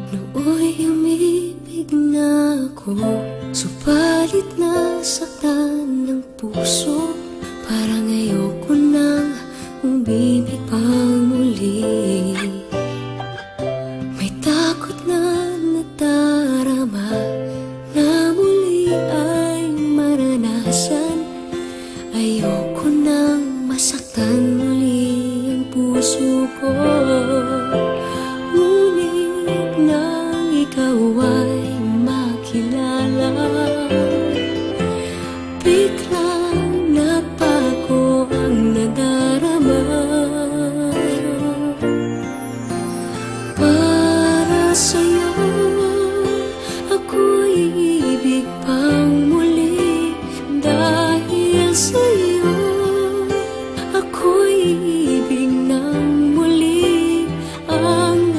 Nooy umibig na ako, subalit nasaktan ng puso. Parang ayoko nang umibig pang muli. May takot na nadarama na muli ay maranasan. Ayoko nang masaktan muli ang puso ko. Ngunit nang ikaw ay makilala, biglang nagbago ang nadarama. Para sa'yo ako'y ibig pang muli. Dahil sa'yo ako'y ibig ng muli. Ang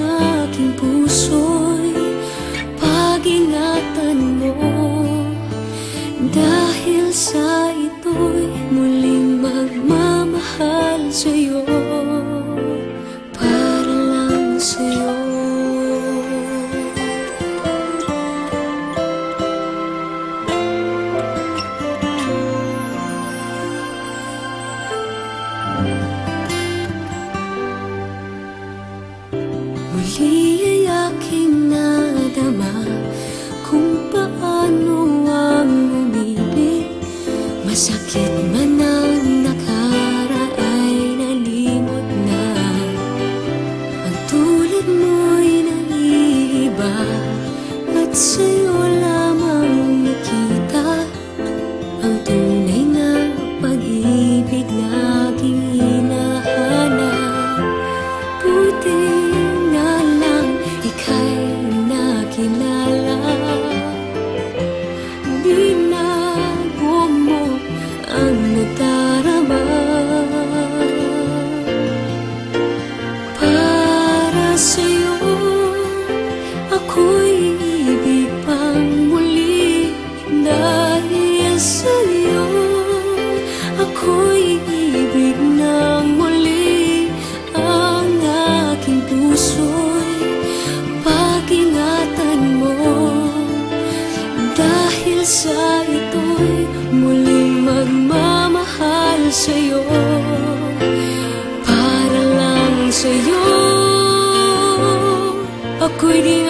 aking puso'y pag-ingatan mo. Dahil sa ito'y muling magmamahal sa'yo, para lang sa'yo. Muli ay aking nadama kung paano ang umibig. Masakit man ang nakaraan nalimot na. Ang tulad mo'y naiiba at sa'yo lamang nakita ang tunay na pag-ibig na aking hinahanap. Buti na lang ika'y nakilala. Binago mo ang nadarama. Para sa'yo ako'y ibig pang muli. Dahil sa'yo ako'y ibig ng muli. Ang aking puso'y pag-ingatan mo. Dahil sa ito'y muling magmamahal sa'yo, para lang sa'yo. Ako'y di